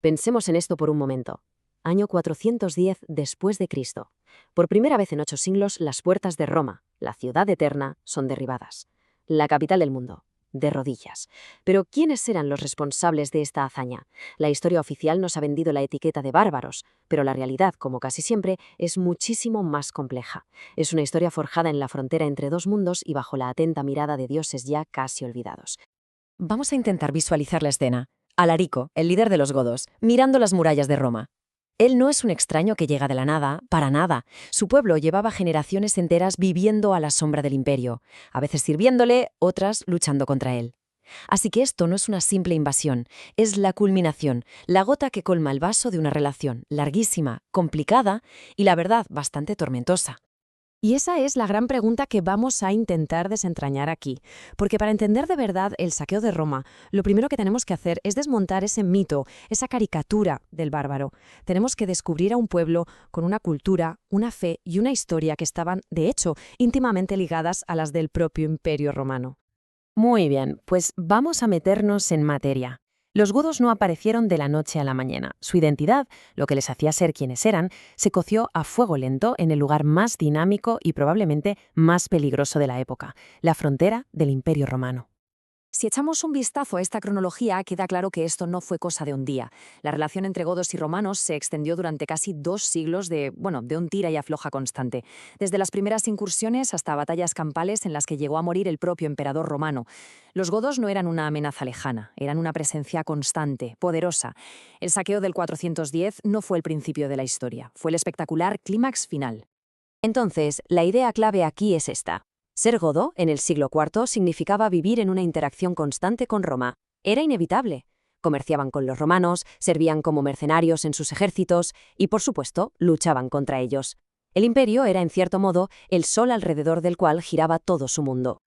Pensemos en esto por un momento. Año 410 después de Cristo. Por primera vez en 8 siglos, las puertas de Roma, la ciudad eterna, son derribadas. La capital del mundo, de rodillas. Pero ¿quiénes eran los responsables de esta hazaña? La historia oficial nos ha vendido la etiqueta de bárbaros, pero la realidad, como casi siempre, es muchísimo más compleja. Es una historia forjada en la frontera entre dos mundos y bajo la atenta mirada de dioses ya casi olvidados. Vamos a intentar visualizar la escena. Alarico, el líder de los godos, mirando las murallas de Roma. Él no es un extraño que llega de la nada, para nada. Su pueblo llevaba generaciones enteras viviendo a la sombra del imperio, a veces sirviéndole, otras luchando contra él. Así que esto no es una simple invasión, es la culminación, la gota que colma el vaso de una relación larguísima, complicada y, la verdad, bastante tormentosa. Y esa es la gran pregunta que vamos a intentar desentrañar aquí, porque para entender de verdad el saqueo de Roma, lo primero que tenemos que hacer es desmontar ese mito, esa caricatura del bárbaro. Tenemos que descubrir a un pueblo con una cultura, una fe y una historia que estaban, de hecho, íntimamente ligadas a las del propio Imperio Romano. Muy bien, pues vamos a meternos en materia. Los godos no aparecieron de la noche a la mañana. Su identidad, lo que les hacía ser quienes eran, se coció a fuego lento en el lugar más dinámico y probablemente más peligroso de la época, la frontera del Imperio Romano. Si echamos un vistazo a esta cronología, queda claro que esto no fue cosa de un día. La relación entre godos y romanos se extendió durante casi 2 siglos de un tira y afloja constante. Desde las primeras incursiones hasta batallas campales en las que llegó a morir el propio emperador romano. Los godos no eran una amenaza lejana, eran una presencia constante, poderosa. El saqueo del 410 no fue el principio de la historia, fue el espectacular clímax final. Entonces, la idea clave aquí es esta. Ser godo, en el siglo IV, significaba vivir en una interacción constante con Roma. Era inevitable. Comerciaban con los romanos, servían como mercenarios en sus ejércitos y, por supuesto, luchaban contra ellos. El imperio era, en cierto modo, el sol alrededor del cual giraba todo su mundo.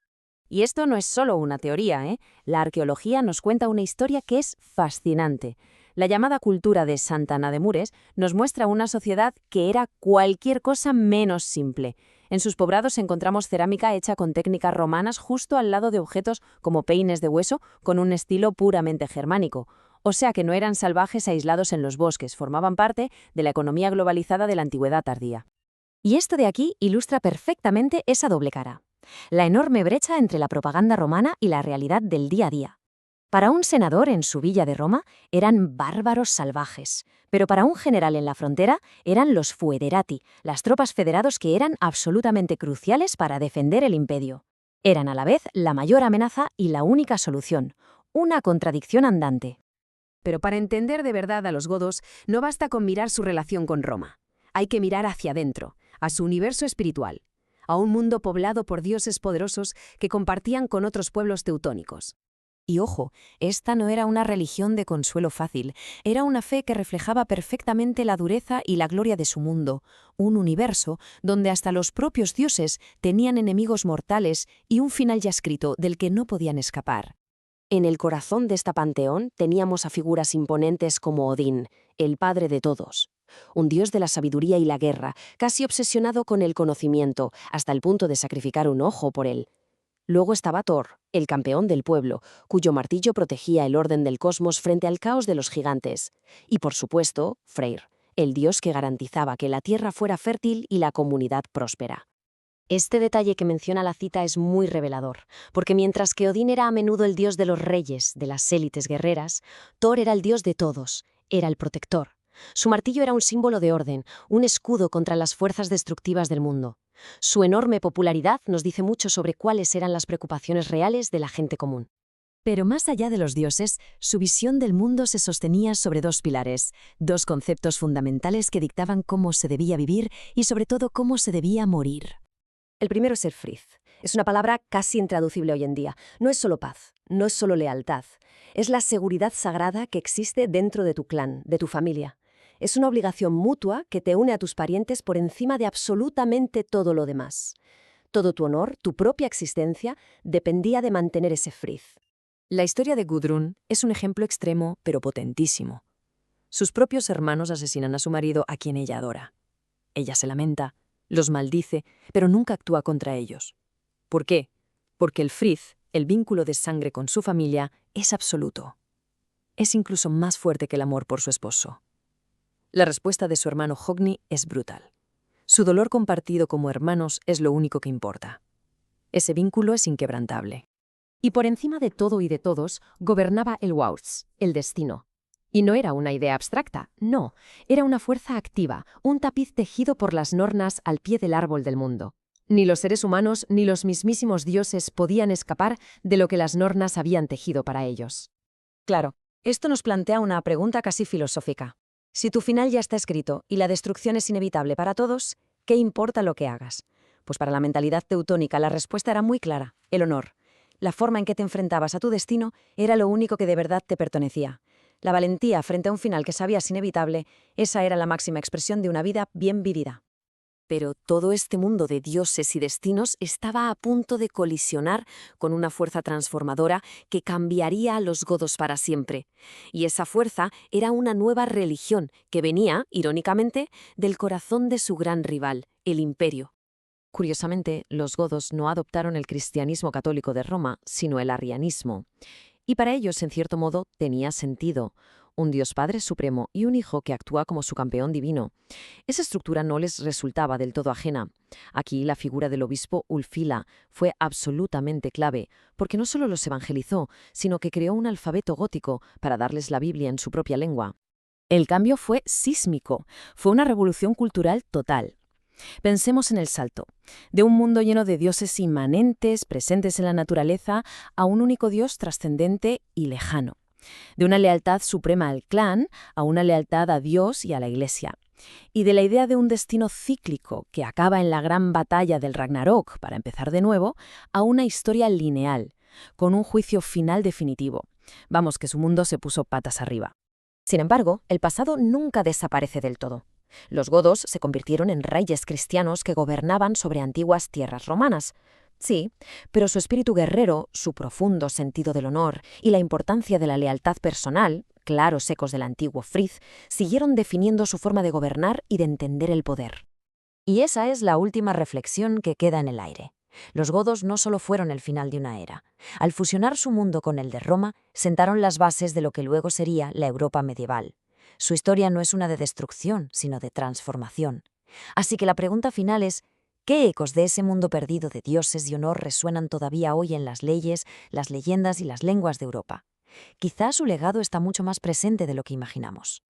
Y esto no es solo una teoría, ¿eh? La arqueología nos cuenta una historia que es fascinante. La llamada cultura de Santa Ana de Mures nos muestra una sociedad que era cualquier cosa menos simple. En sus poblados encontramos cerámica hecha con técnicas romanas justo al lado de objetos como peines de hueso con un estilo puramente germánico. O sea que no eran salvajes aislados en los bosques, formaban parte de la economía globalizada de la antigüedad tardía. Y esto de aquí ilustra perfectamente esa doble cara. La enorme brecha entre la propaganda romana y la realidad del día a día. Para un senador en su villa de Roma eran bárbaros salvajes, pero para un general en la frontera eran los foederati, las tropas federados que eran absolutamente cruciales para defender el imperio. Eran a la vez la mayor amenaza y la única solución, una contradicción andante. Pero para entender de verdad a los godos, no basta con mirar su relación con Roma. Hay que mirar hacia adentro, a su universo espiritual, a un mundo poblado por dioses poderosos que compartían con otros pueblos teutónicos. Y ojo, esta no era una religión de consuelo fácil, era una fe que reflejaba perfectamente la dureza y la gloria de su mundo, un universo donde hasta los propios dioses tenían enemigos mortales y un final ya escrito del que no podían escapar. En el corazón de esta panteón teníamos a figuras imponentes como Odín, el padre de todos. Un dios de la sabiduría y la guerra, casi obsesionado con el conocimiento, hasta el punto de sacrificar un ojo por él. Luego estaba Thor, el campeón del pueblo, cuyo martillo protegía el orden del cosmos frente al caos de los gigantes. Y por supuesto, Freyr, el dios que garantizaba que la tierra fuera fértil y la comunidad próspera. Este detalle que menciona la cita es muy revelador, porque mientras que Odín era a menudo el dios de los reyes, de las élites guerreras, Thor era el dios de todos, era el protector. Su martillo era un símbolo de orden, un escudo contra las fuerzas destructivas del mundo. Su enorme popularidad nos dice mucho sobre cuáles eran las preocupaciones reales de la gente común. Pero más allá de los dioses, su visión del mundo se sostenía sobre dos pilares, dos conceptos fundamentales que dictaban cómo se debía vivir y sobre todo cómo se debía morir. El primero es el frith. Es una palabra casi intraducible hoy en día. No es solo paz, no es solo lealtad. Es la seguridad sagrada que existe dentro de tu clan, de tu familia. Es una obligación mutua que te une a tus parientes por encima de absolutamente todo lo demás. Todo tu honor, tu propia existencia, dependía de mantener ese frith. La historia de Gudrun es un ejemplo extremo pero potentísimo. Sus propios hermanos asesinan a su marido a quien ella adora. Ella se lamenta, los maldice, pero nunca actúa contra ellos. ¿Por qué? Porque el frith, el vínculo de sangre con su familia, es absoluto. es incluso más fuerte que el amor por su esposo. La respuesta de su hermano Hogni es brutal. Su dolor compartido como hermanos es lo único que importa. Ese vínculo es inquebrantable. Y por encima de todo y de todos, gobernaba el Waurs, el destino. Y no era una idea abstracta, no, era una fuerza activa, un tapiz tejido por las nornas al pie del árbol del mundo. Ni los seres humanos ni los mismísimos dioses podían escapar de lo que las nornas habían tejido para ellos. Claro, esto nos plantea una pregunta casi filosófica. Si tu final ya está escrito y la destrucción es inevitable para todos, ¿qué importa lo que hagas? Pues para la mentalidad teutónica la respuesta era muy clara: el honor. La forma en que te enfrentabas a tu destino era lo único que de verdad te pertenecía. La valentía frente a un final que sabías inevitable, esa era la máxima expresión de una vida bien vivida. Pero todo este mundo de dioses y destinos estaba a punto de colisionar con una fuerza transformadora que cambiaría a los godos para siempre. Y esa fuerza era una nueva religión que venía, irónicamente, del corazón de su gran rival, el imperio. Curiosamente, los godos no adoptaron el cristianismo católico de Roma, sino el arrianismo. Y para ellos, en cierto modo, tenía sentido. Un Dios Padre Supremo y un Hijo que actúa como su campeón divino. Esa estructura no les resultaba del todo ajena. Aquí la figura del obispo Ulfila fue absolutamente clave, porque no solo los evangelizó, sino que creó un alfabeto gótico para darles la Biblia en su propia lengua. El cambio fue sísmico, fue una revolución cultural total. Pensemos en el salto, de un mundo lleno de dioses inmanentes, presentes en la naturaleza, a un único Dios trascendente y lejano. De una lealtad suprema al clan a una lealtad a Dios y a la Iglesia. Y de la idea de un destino cíclico que acaba en la gran batalla del Ragnarok para empezar de nuevo, a una historia lineal, con un juicio final definitivo. Vamos, que su mundo se puso patas arriba. Sin embargo, el pasado nunca desaparece del todo. Los godos se convirtieron en reyes cristianos que gobernaban sobre antiguas tierras romanas. Sí, pero su espíritu guerrero, su profundo sentido del honor y la importancia de la lealtad personal, claros ecos del antiguo Frith, siguieron definiendo su forma de gobernar y de entender el poder. Y esa es la última reflexión que queda en el aire. Los godos no solo fueron el final de una era. Al fusionar su mundo con el de Roma, sentaron las bases de lo que luego sería la Europa medieval. Su historia no es una de destrucción, sino de transformación. Así que la pregunta final es: ¿qué ecos de ese mundo perdido de dioses y honor resuenan todavía hoy en las leyes, las leyendas y las lenguas de Europa? Quizá su legado está mucho más presente de lo que imaginamos.